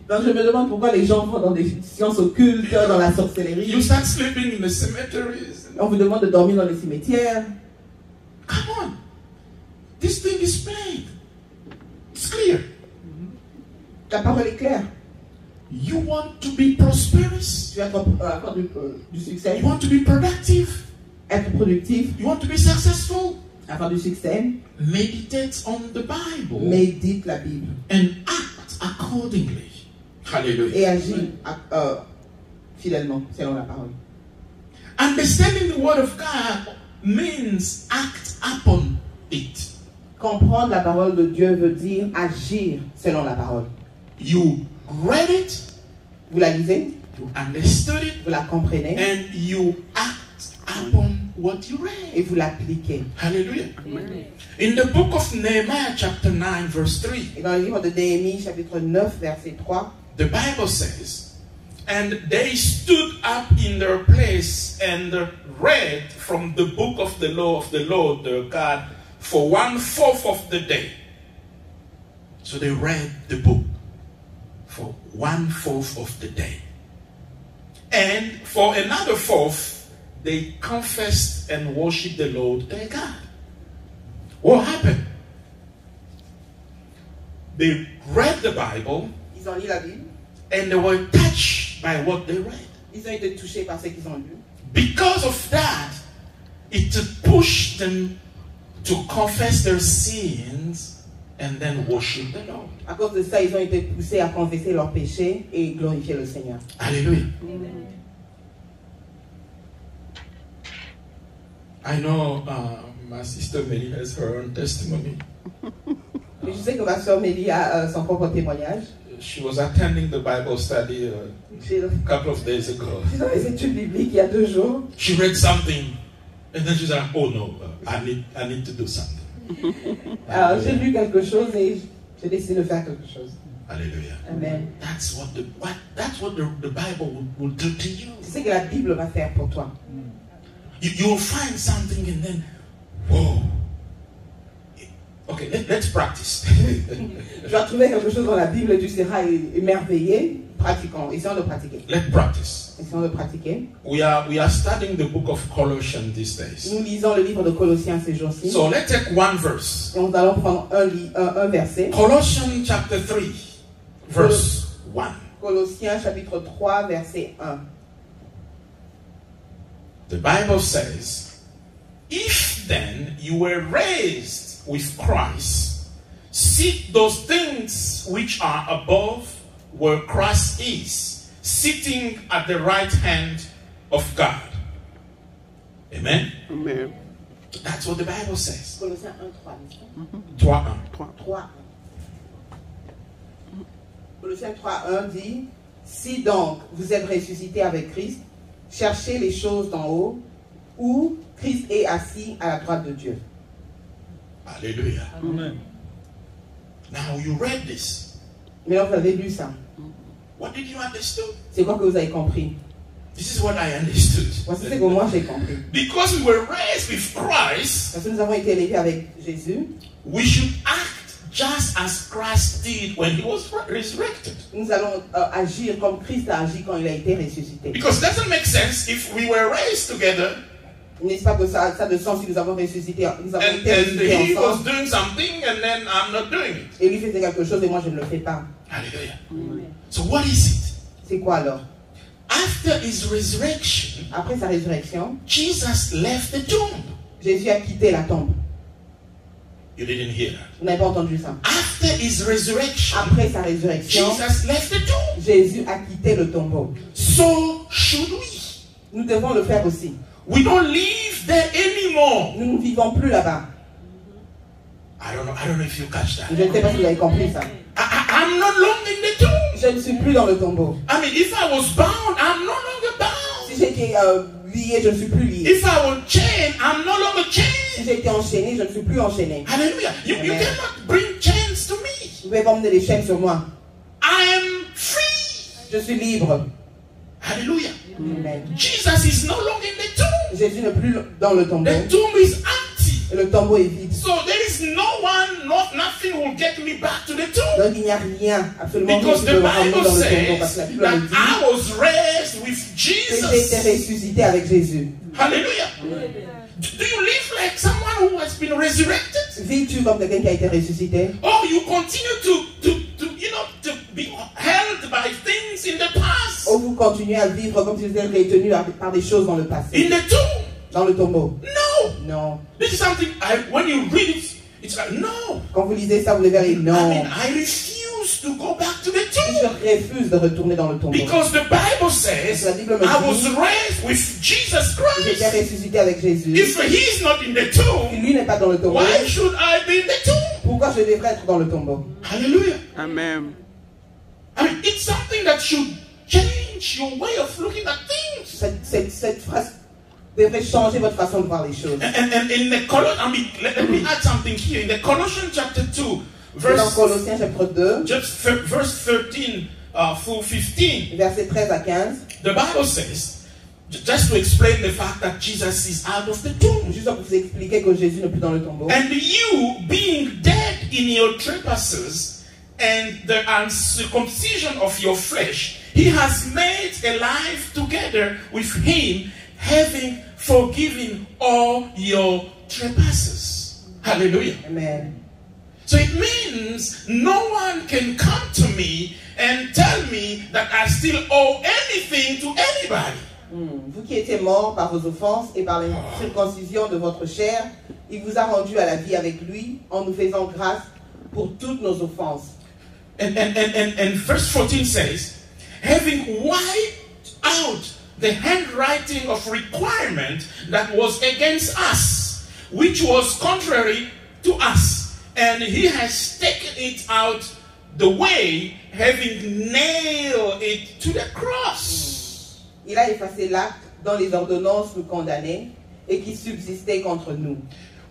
Speaker 3: Donc je me demande pourquoi les gens vont dans des sciences occultes, dans la sorcellerie.
Speaker 2: You start sleeping in the cemeteries.
Speaker 3: On vous demande de dormir dans les cimetières.
Speaker 2: Come on. This thing is plain. It's clear.
Speaker 3: La parole est claire.
Speaker 2: You want to be prosperous.
Speaker 3: Tu vas avoir du succès,
Speaker 2: You want to be productive.
Speaker 3: être productif,
Speaker 2: You want to be successful.
Speaker 3: avoir du succès.
Speaker 2: Meditate on the Bible
Speaker 3: Médite la Bible
Speaker 2: and act accordingly. Hallelujah.
Speaker 3: et agis fidèlement selon la parole.
Speaker 2: Understanding the word of God means act upon it.
Speaker 3: Comprendre la parole de Dieu veut dire agir selon la parole.
Speaker 2: You read it,
Speaker 3: Vous la lisez,
Speaker 2: you understood it,
Speaker 3: vous la comprenez
Speaker 2: and you act upon what you read.
Speaker 3: et vous l'appliquez.
Speaker 2: Hallelujah. In the book of Nehemiah, chapter 9, verse 3,
Speaker 3: Et dans le livre de Néhémie, chapitre 9, verset 3,
Speaker 2: the Bible says, and they stood up in their place and read from the book of the law of the Lord their God for 1/4 of the day. So they read the book for 1/4 of the day. And for another 1/4, they confessed and worshiped the Lord their God. What happened? They read the Bible
Speaker 3: ils ont lu la Bible,
Speaker 2: and they were touched by what they read.
Speaker 3: ils ont été touchés par ce qu'ils ont lu.
Speaker 2: Because of that, it pushed them to confess their sins and then worship the Lord.
Speaker 3: À cause de ça, ils ont été poussés à confesser leurs péchés et glorifier le Seigneur.
Speaker 2: Hallelujah. I know my sister Melly has her own testimony.
Speaker 3: Et je sais que ma soeur Mélie a son propre témoignage.
Speaker 2: She was attending the Bible study a couple of days ago.
Speaker 3: Je suis dans les études bibliques il y a 2 jours.
Speaker 2: She read something and then she said, "Oh no, I need to do something."
Speaker 3: Alors j'ai lu quelque chose et j'ai décidé de faire quelque chose.
Speaker 2: Hallelujah.
Speaker 3: Amen.
Speaker 2: That's what the Bible will do to you.
Speaker 3: C'est ce que la Bible va faire pour toi.
Speaker 2: You'll find something and then, whoa. Okay, let's practice.
Speaker 3: Tu vas trouver quelque chose dans la Bible et tu seras émerveillé. Pratiquons, essayons de pratiquer.
Speaker 2: Let's practice.
Speaker 3: Essayons de pratiquer.
Speaker 2: We are studying the book of Colossians these days.
Speaker 3: Nous lisons le livre de Colossiens ces jours-ci.
Speaker 2: So let's take one verse.
Speaker 3: Et nous allons prendre un verset.
Speaker 2: Colossians chapter 3, verse 1.
Speaker 3: Colossiens chapitre 3, verset 1.
Speaker 2: The Bible says, "If then you were raised with Christ, seek those things which are above, where Christ is, sitting at the right hand of God." Amen?
Speaker 1: Amen.
Speaker 2: That's what the Bible says.
Speaker 3: Colossiens 1, 3.
Speaker 2: 3:1.
Speaker 3: 3. Colossiens 3, 1 dit: Si donc vous êtes ressuscités avec Christ, cherchez les choses d'en haut, où Christ est assis à la droite de Dieu.
Speaker 2: Hallelujah.
Speaker 1: Amen.
Speaker 2: Now you read this.
Speaker 3: Maintenant vous avez lu ça.
Speaker 2: What did you understand?
Speaker 3: C'est quoi que vous avez compris?
Speaker 2: This is what I understood.
Speaker 3: Voici ce que moi j'ai compris.
Speaker 2: Because we were raised with Christ,
Speaker 3: Parce que nous avons été élevés avec Jésus,
Speaker 2: we should act just as Christ did when he was resurrected.
Speaker 3: nous allons agir comme Christ a agi quand il a été ressuscité.
Speaker 2: Because it doesn't make sense if we were raised together
Speaker 3: N'est-ce pas que ça a de sens si nous avons ressuscité, nous avons été
Speaker 2: and
Speaker 3: ressuscités
Speaker 2: he was
Speaker 3: ensemble
Speaker 2: doing something and then I'm not doing it.
Speaker 3: et lui faisait quelque chose et moi je ne le fais pas.
Speaker 2: Hallelujah. So what is it?
Speaker 3: C'est quoi alors?
Speaker 2: After his resurrection,
Speaker 3: Après sa résurrection,
Speaker 2: Jesus left the tomb.
Speaker 3: Jésus a quitté la tombe.
Speaker 2: You didn't hear that.
Speaker 3: Vous n'avez pas entendu ça?
Speaker 2: After his resurrection,
Speaker 3: Après sa résurrection,
Speaker 2: Jesus left the tomb.
Speaker 3: Jésus a quitté le tombeau.
Speaker 2: So should we.
Speaker 3: Nous devons le faire aussi.
Speaker 2: We don't live there anymore.
Speaker 3: Nous ne vivons plus là-bas.
Speaker 2: I don't know if you catch that.
Speaker 3: Je ne sais pas si vous avez compris ça.
Speaker 2: I'm no longer in the tomb.
Speaker 3: Je ne suis plus dans le tombeau.
Speaker 2: I mean, if I was bound, I'm no longer bound.
Speaker 3: Si j'étais lié, je ne suis plus lié.
Speaker 2: If I was chained, I'm no longer
Speaker 3: Si
Speaker 2: chained.
Speaker 3: j'étais enchaîné, je ne suis plus enchaîné.
Speaker 2: Hallelujah. You
Speaker 3: Amen.
Speaker 2: cannot bring chains to me.
Speaker 3: Vous pouvez pas emmener les chaînes sur moi.
Speaker 2: I am free.
Speaker 3: Je suis libre.
Speaker 2: Hallelujah.
Speaker 3: Amen.
Speaker 2: Jesus is no longer in the tomb.
Speaker 3: Jésus n'est plus dans le tombeau.
Speaker 2: The tomb is empty.
Speaker 3: Et le tombeau est vide.
Speaker 2: So there is nothing will get me back to the tomb.
Speaker 3: Donc il n'y a rien, absolument rien
Speaker 2: Because
Speaker 3: qui
Speaker 2: the
Speaker 3: peut me ramener
Speaker 2: Bible
Speaker 3: dans le tombeau. Parce que la
Speaker 2: says
Speaker 3: Bible nous
Speaker 2: that
Speaker 3: dit
Speaker 2: I was raised with
Speaker 3: que j'ai été
Speaker 2: Jesus.
Speaker 3: ressuscité avec Jésus.
Speaker 2: Hallelujah. Do you live like someone who has been resurrected?
Speaker 3: Vis-tu comme quelqu'un qui a été ressuscité?
Speaker 2: Or you continue to be held by things in the past?
Speaker 3: Ou vous continuez à vivre comme si vous étiez retenu par des choses dans le passé?
Speaker 2: In the tomb?
Speaker 3: Dans le tombeau?
Speaker 2: No.
Speaker 3: Non.
Speaker 2: This is something, when you read it, it's like, no.
Speaker 3: Quand vous lisez ça, vous devez aller non.
Speaker 2: I refuse to go back to the tomb.
Speaker 3: Je refuse de retourner dans le tombeau.
Speaker 2: Because the Bible says,
Speaker 3: La Bible me
Speaker 2: I was
Speaker 3: dit,
Speaker 2: raised with Jesus
Speaker 3: j'étais
Speaker 2: Christ.
Speaker 3: ressuscité avec Jésus.
Speaker 2: If he's not in the
Speaker 3: Si
Speaker 2: tomb,
Speaker 3: lui n'est pas dans le tombeau,
Speaker 2: why should I be in the tomb?
Speaker 3: pourquoi je devrais être dans le tombeau?
Speaker 2: Hallelujah.
Speaker 1: Amen.
Speaker 2: I mean, it's something that should change your way of looking at things.
Speaker 3: Cette phrase devrait changer votre façon de voir les choses.
Speaker 2: And in the let me add something here. In the Colossians chapter 2,
Speaker 3: Dans Colossiens chapitre 2,
Speaker 2: verse 13 through 15,
Speaker 3: versets 13 à 15,
Speaker 2: the Bible says, just to explain the fact that Jesus is out of the tomb.
Speaker 3: juste pour vous expliquer que Jésus n'est plus dans le tombeau.
Speaker 2: And you, being dead in your trespasses and the uncircumcision of your flesh, he has made alive together with him, having forgiven all your trespasses. Hallelujah.
Speaker 3: Amen.
Speaker 2: So it means no one can come to me and tell me that I still owe anything to anybody.
Speaker 3: Vous qui étiez morts par vos offenses et par la circoncision de votre chair, il vous a rendu à la vie avec lui en nous faisant grâce pour toutes nos offenses.
Speaker 2: And verse 14 says, having wiped out the handwriting of requirement that was against us, which was contrary to us, and he has taken it out the way, having nailed it to the cross.
Speaker 3: Il a effacé l'acte dont les ordonnances nous condamnaient et qui subsistait contre nous.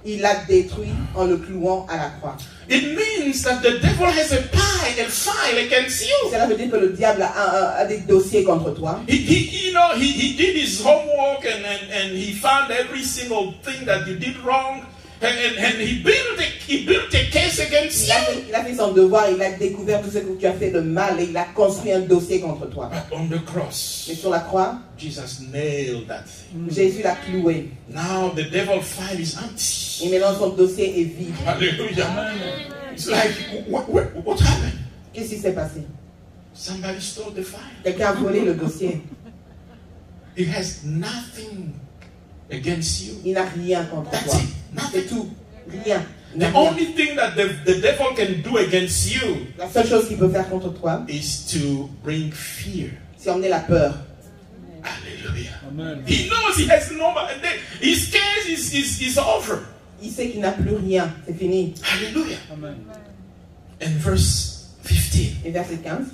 Speaker 3: Il l'a détruit en le clouant à la croix.
Speaker 2: It means that the devil has a file against you.
Speaker 3: Cela veut dire que le diable a des dossiers contre toi.
Speaker 2: He did his homework and he found every single thing that you did wrong. And he built a case against you.
Speaker 3: Il a fait son devoir, il a découvert tout ce que tu as fait de mal et il a construit un dossier contre toi.
Speaker 2: But on the cross,
Speaker 3: Mais sur la croix,
Speaker 2: Jesus nailed that thing.
Speaker 3: Jésus l'a cloué.
Speaker 2: Now the devil's file is empty.
Speaker 3: Et maintenant son dossier est vide.
Speaker 2: Hallelujah. It's like, what happened?
Speaker 3: Qu'est-ce qui s'est passé?
Speaker 2: Somebody stole the file.
Speaker 3: Quelqu'un a volé le dossier.
Speaker 2: It has nothing against you.
Speaker 3: Il n'a rien contre
Speaker 2: That's
Speaker 3: toi.
Speaker 2: it.
Speaker 3: C'est tout. Rien. Il
Speaker 2: The
Speaker 3: n'a rien.
Speaker 2: only thing that the devil can do against you
Speaker 3: La seule chose qu'il peut faire contre toi,
Speaker 2: is to bring fear.
Speaker 3: c'est emmener la peur.
Speaker 2: Hallelujah.
Speaker 1: Amen.
Speaker 2: He knows he has no. His case is over.
Speaker 3: Il sait qu'il n'a plus rien. C'est fini.
Speaker 2: Hallelujah.
Speaker 1: Amen.
Speaker 2: And verse 15.
Speaker 3: Et verset 15.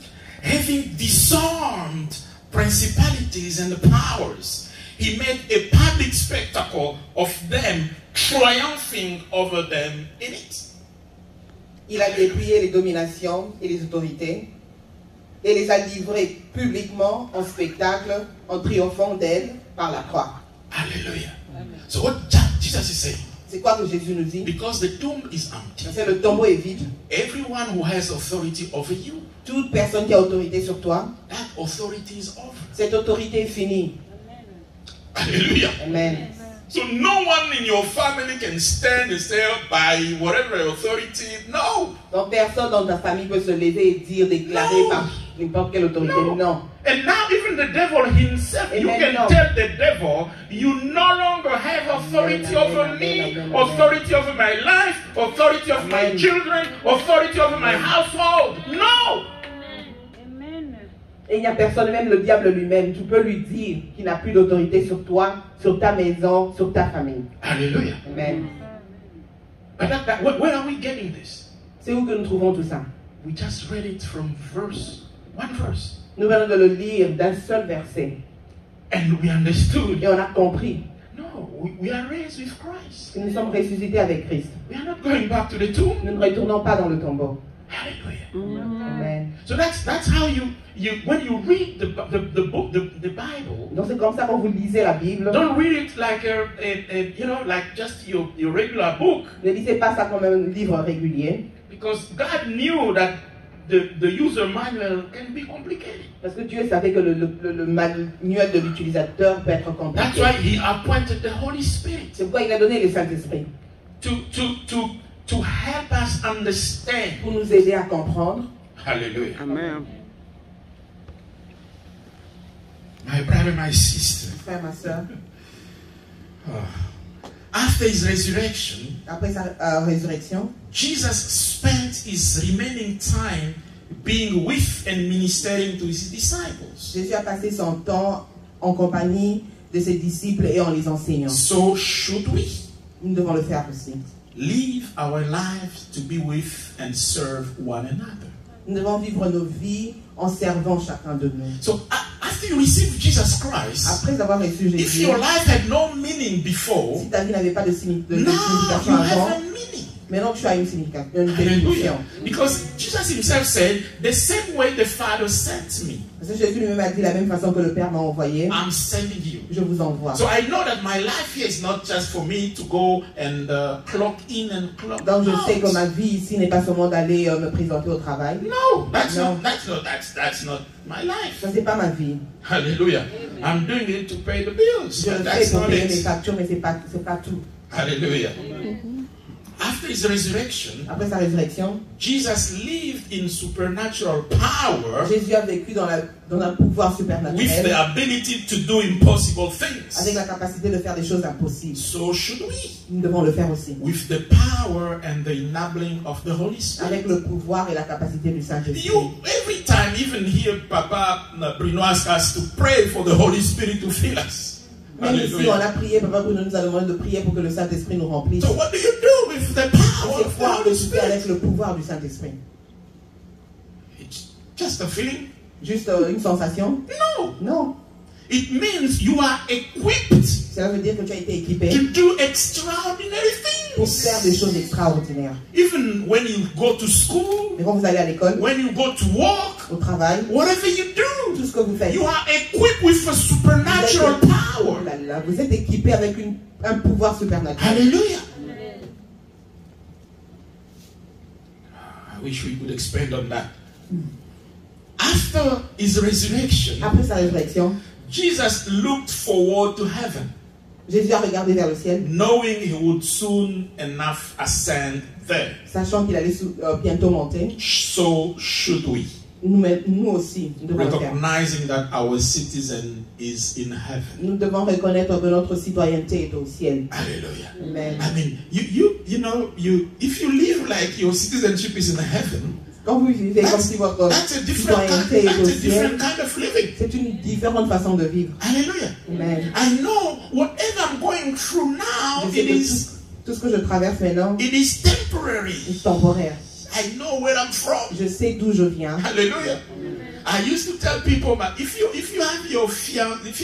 Speaker 2: Having disarmed principalities and powers, he made a public spectacle of them, triumphing over them in it.
Speaker 3: Il a dépouillé les dominations et les autorités et les a livrées publiquement en spectacle en triomphant d'elles par la croix.
Speaker 2: Hallelujah. So what Jesus is saying,
Speaker 3: C'est quoi que Jésus nous dit?
Speaker 2: because the tomb is empty,
Speaker 3: C'est le tombeau est vide.
Speaker 2: everyone who has authority over you,
Speaker 3: Toute personne qui a autorité sur toi,
Speaker 2: that authority is over.
Speaker 3: cette autorité est finie.
Speaker 2: Hallelujah.
Speaker 3: Amen.
Speaker 2: So no one in your family can stand and say, by whatever authority. No.
Speaker 3: Donc personne dans ta famille peut se lever et dire, déclarer
Speaker 2: No.
Speaker 3: par n'importe quelle autorité.
Speaker 2: No.
Speaker 3: Non.
Speaker 2: And now even the devil himself, you
Speaker 3: Amen.
Speaker 2: can
Speaker 3: No.
Speaker 2: tell the devil, you no longer have authority
Speaker 3: Amen.
Speaker 2: over
Speaker 3: Amen.
Speaker 2: me,
Speaker 3: Amen.
Speaker 2: authority over my life, authority over my
Speaker 3: Amen.
Speaker 2: children, authority over my household. No.
Speaker 3: Et il n'y a personne, même le diable lui-même, tu peux lui dire qu'il n'a plus d'autorité sur toi, sur ta maison, sur ta famille.
Speaker 2: Hallelujah.
Speaker 3: Amen.
Speaker 2: But where are we getting this?
Speaker 3: C'est où que nous trouvons tout ça?
Speaker 2: We just read it from one verse.
Speaker 3: Nous venons de le lire d'un seul verset.
Speaker 2: And we understood.
Speaker 3: Et on a compris
Speaker 2: No, we are raised with Christ.
Speaker 3: que nous sommes ressuscités avec Christ.
Speaker 2: We are not going back to the tomb.
Speaker 3: Nous ne retournons pas dans le tombeau.
Speaker 2: Hallelujah.
Speaker 3: Amen.
Speaker 2: So that's how you when you read the book, the Bible,
Speaker 3: Donc c'est comme ça quand vous lisez la Bible.
Speaker 2: don't read it like like just your regular book,
Speaker 3: Ne lisez pas ça comme un livre régulier.
Speaker 2: because God knew that the user manual can be complicated.
Speaker 3: Parce que Dieu savait que le manuel de l'utilisateur peut être
Speaker 2: That's
Speaker 3: compliqué.
Speaker 2: why He appointed the Holy Spirit
Speaker 3: C'est pourquoi il a donné le Saint-Esprit.
Speaker 2: to help us understand.
Speaker 3: Pour nous aider à comprendre.
Speaker 2: Hallelujah.
Speaker 1: Amen.
Speaker 2: My brother, my sister,
Speaker 3: Frère, ma soeur,
Speaker 2: after His resurrection,
Speaker 3: après sa résurrection,
Speaker 2: Jesus spent His remaining time being with and ministering to His disciples.
Speaker 3: Jésus a passé son temps en compagnie de ses disciples et en les enseignant.
Speaker 2: So should we
Speaker 3: Nous devons le faire aussi.
Speaker 2: live our lives to be with and serve one another.
Speaker 3: Nous devons vivre nos vies en servant chacun de nous.
Speaker 2: So after after you receive Jesus Christ,
Speaker 3: Après avoir reçu
Speaker 2: if
Speaker 3: Jésus,
Speaker 2: your life had no meaning before,
Speaker 3: si ta vie n'avait pas de
Speaker 2: now
Speaker 3: signification
Speaker 2: you have
Speaker 3: avant,
Speaker 2: a meaning.
Speaker 3: maintenant tu as une signification, une
Speaker 2: Hallelujah.
Speaker 3: définition.
Speaker 2: Because Jesus himself said, the same way the Father sent me,
Speaker 3: Parce que Jésus lui-même a dit la même façon que le Père m'a envoyé,
Speaker 2: I'm sending you.
Speaker 3: je vous envoie.
Speaker 2: So I know that my life here is not just for me to go and clock in and clock
Speaker 3: Donc je
Speaker 2: out.
Speaker 3: sais que ma vie ici n'est pas seulement d'aller me présenter au travail.
Speaker 2: No, that's
Speaker 3: No.
Speaker 2: not my life.
Speaker 3: Ça c'est pas ma vie.
Speaker 2: Hallelujah. I'm doing it to pay the bills.
Speaker 3: Je
Speaker 2: But
Speaker 3: le
Speaker 2: that's
Speaker 3: fais pour
Speaker 2: not
Speaker 3: payer mes
Speaker 2: it.
Speaker 3: factures, mais c'est pas tout.
Speaker 2: Hallelujah. After his resurrection,
Speaker 3: Après sa résurrection,
Speaker 2: Jesus lived in supernatural power
Speaker 3: Jésus a vécu dans un pouvoir
Speaker 2: with the
Speaker 3: supernaturel,
Speaker 2: ability to do impossible
Speaker 3: avec
Speaker 2: things.
Speaker 3: la capacité de faire des choses impossibles.
Speaker 2: So should we.
Speaker 3: Nous devons le faire aussi.
Speaker 2: With the power and the enabling of the Holy Spirit.
Speaker 3: Avec le pouvoir et la capacité du Saint-Esprit.
Speaker 2: You, every time, even here, Papa Bruno asked us to pray for the Holy Spirit to fill us.
Speaker 3: Même si on
Speaker 2: Hallelujah.
Speaker 3: a prié, Papa Bruno nous a demandé de prier pour que le Saint-Esprit nous remplisse.
Speaker 2: So what do you do with the power
Speaker 3: C'est
Speaker 2: of the
Speaker 3: quoi
Speaker 2: Holy
Speaker 3: que tu fais
Speaker 2: Spirit?
Speaker 3: avec le pouvoir du Saint-Esprit?
Speaker 2: It's just a feeling?
Speaker 3: Juste une sensation?
Speaker 2: No.
Speaker 3: Non.
Speaker 2: It means you are equipped
Speaker 3: Cela veut dire que tu as été équipé
Speaker 2: to do extraordinary
Speaker 3: pour faire des
Speaker 2: things.
Speaker 3: choses extraordinaires.
Speaker 2: Even when you go to school,
Speaker 3: Mais quand vous allez à l'école,
Speaker 2: when you go to work,
Speaker 3: au travail,
Speaker 2: whatever you
Speaker 3: tout
Speaker 2: do,
Speaker 3: ce que vous faites,
Speaker 2: you are equipped with a supernatural
Speaker 3: oh
Speaker 2: power.
Speaker 3: là là, vous êtes équipé avec un pouvoir supernaturel.
Speaker 2: Hallelujah. I wish we could expand on that. After his resurrection,
Speaker 3: Après sa résurrection,
Speaker 2: Jesus looked forward to heaven,
Speaker 3: Jésus a regardé vers le ciel,
Speaker 2: knowing he would soon enough ascend there.
Speaker 3: sachant qu'il allait bientôt monter.
Speaker 2: So should we,
Speaker 3: Nous aussi, nous devons le faire.
Speaker 2: recognizing that our citizen is in heaven.
Speaker 3: Nous devons reconnaître que notre citoyenneté est au ciel.
Speaker 2: Hallelujah.
Speaker 3: Amen.
Speaker 2: I mean, if you live like your citizenship is in heaven,
Speaker 3: Quand vous vivez comme si votre
Speaker 2: that's a different
Speaker 3: citoyenneté est au ciel,
Speaker 2: kind of living.
Speaker 3: c'est une différente façon de vivre.
Speaker 2: Hallelujah.
Speaker 3: Amen.
Speaker 2: I know whatever I'm going through now,
Speaker 3: Je sais que tout ce que je traverse maintenant
Speaker 2: it is temporary.
Speaker 3: est temporaire.
Speaker 2: I know where I'm from.
Speaker 3: Je sais d'où je viens.
Speaker 2: Hallelujah. I used to tell people, but if you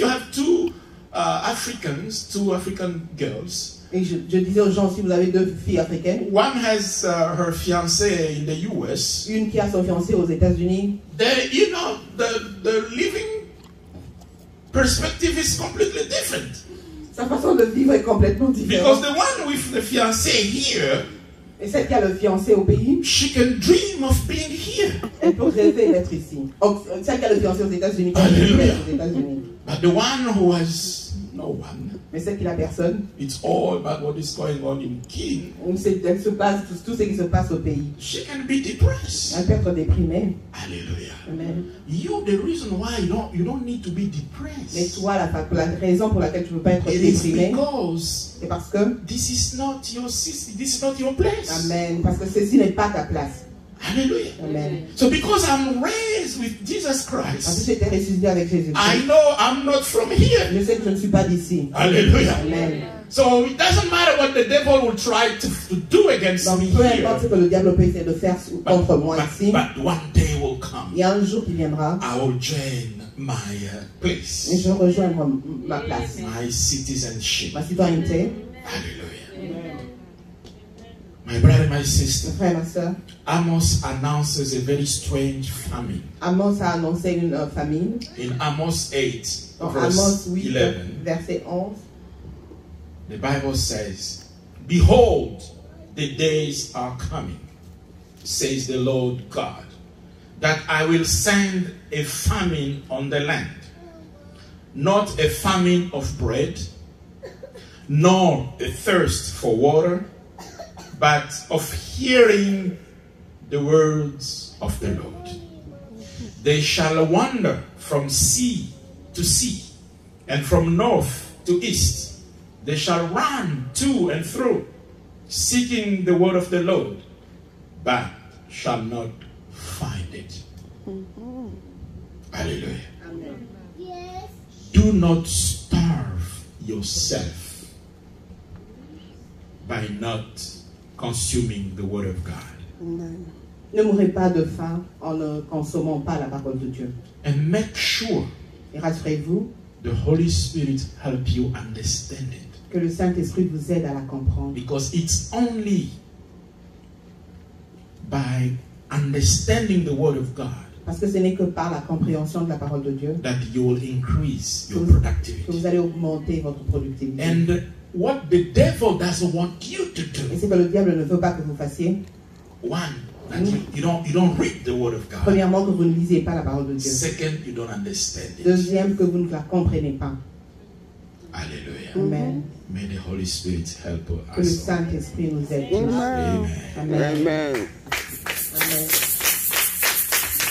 Speaker 2: have two African girls,
Speaker 3: Et je disais aux gens, si vous avez deux filles africaines,
Speaker 2: one has her fiancé in the US,
Speaker 3: une qui a son fiancé aux États-Unis,
Speaker 2: the living perspective is completely different.
Speaker 3: sa façon de vivre est complètement
Speaker 2: Because
Speaker 3: différente.
Speaker 2: the one with the fiancé here,
Speaker 3: Et celle qui a le fiancé au pays,
Speaker 2: she can dream of being here.
Speaker 3: elle peut rêver d'être ici. Donc, celle qui a le fiancé aux États-Unis, peut rêver d'être aux États-Unis.
Speaker 2: But the one who has no one,
Speaker 3: Mais celle qui n'a personne,
Speaker 2: it's all about what is going on in King.
Speaker 3: elle se passe tout ce qui se passe au pays.
Speaker 2: She can be depressed.
Speaker 3: Elle peut être déprimée.
Speaker 2: Hallelujah.
Speaker 3: Amen.
Speaker 2: The reason why you don't need to be
Speaker 3: Mais
Speaker 2: depressed.
Speaker 3: toi, la raison pour laquelle tu ne peux pas être
Speaker 2: It is
Speaker 3: déprimé,
Speaker 2: because
Speaker 3: c'est parce que,
Speaker 2: this is not your place.
Speaker 3: Amen, parce que ceci n'est pas ta place.
Speaker 2: Hallelujah.
Speaker 3: Amen.
Speaker 2: So because I'm raised with Jesus
Speaker 3: Parce que
Speaker 2: Christ,
Speaker 3: j'ai été ressuscité avec Jésus.
Speaker 2: I know I'm not from here.
Speaker 3: Je sais que je ne suis pas d'ici.
Speaker 2: Hallelujah.
Speaker 3: Amen.
Speaker 2: So it doesn't matter what the devil will try to do against
Speaker 3: Donc,
Speaker 2: me
Speaker 3: peu importe ce
Speaker 2: here.
Speaker 3: que le diable peut essayer de faire contre moi ici,
Speaker 2: But one day will come.
Speaker 3: il y a un jour qui viendra
Speaker 2: I will join my place,
Speaker 3: et je rejoindrai ma place,
Speaker 2: my citizenship.
Speaker 3: ma citoyenneté.
Speaker 2: Hallelujah. My brother, my sister,
Speaker 3: Mon frère, ma soeur,
Speaker 2: Amos announces a very strange famine.
Speaker 3: Amos a annoncé une famine.
Speaker 2: In Amos 8,
Speaker 3: Dans
Speaker 2: verse
Speaker 3: Amos 8,
Speaker 2: 11,
Speaker 3: verset 11,
Speaker 2: the Bible says, "Behold, the days are coming, says the Lord God, that I will send a famine on the land, not a famine of bread, nor a thirst for water, but of hearing the words of the Lord. They shall wander from sea to sea, and from north to east. They shall run to and fro, seeking the word of the Lord, but shall not find it." Hallelujah.
Speaker 3: Amen.
Speaker 2: Do not starve yourself by not consuming the word of God.
Speaker 3: Amen. Ne mourrez pas de faim en ne consommant pas la parole de Dieu.
Speaker 2: And make sure
Speaker 3: Et rassurez-vous
Speaker 2: the Holy Spirit help you understand it.
Speaker 3: que le Saint-Esprit vous aide à la comprendre.
Speaker 2: Because it's only by understanding the Word of God
Speaker 3: Parce que ce n'est que par la compréhension de la parole de Dieu
Speaker 2: that you will increase your
Speaker 3: que
Speaker 2: productivity.
Speaker 3: vous allez augmenter votre productivité.
Speaker 2: And what the devil doesn't want you to
Speaker 3: Et
Speaker 2: do,
Speaker 3: ce que le diable ne veut pas que vous fassiez,
Speaker 2: one, that you don't read the Word of God.
Speaker 3: premièrement, que vous ne lisez pas la parole de Dieu.
Speaker 2: Second, you don't understand it.
Speaker 3: Deuxième, que vous ne la comprenez pas.
Speaker 2: Hallelujah.
Speaker 3: Amen.
Speaker 2: May the Holy Spirit help
Speaker 3: Que le
Speaker 2: us.
Speaker 3: Saint-Esprit nous aide.
Speaker 1: Amen.
Speaker 2: Amen.
Speaker 3: Amen.
Speaker 1: Amen.
Speaker 3: Amen.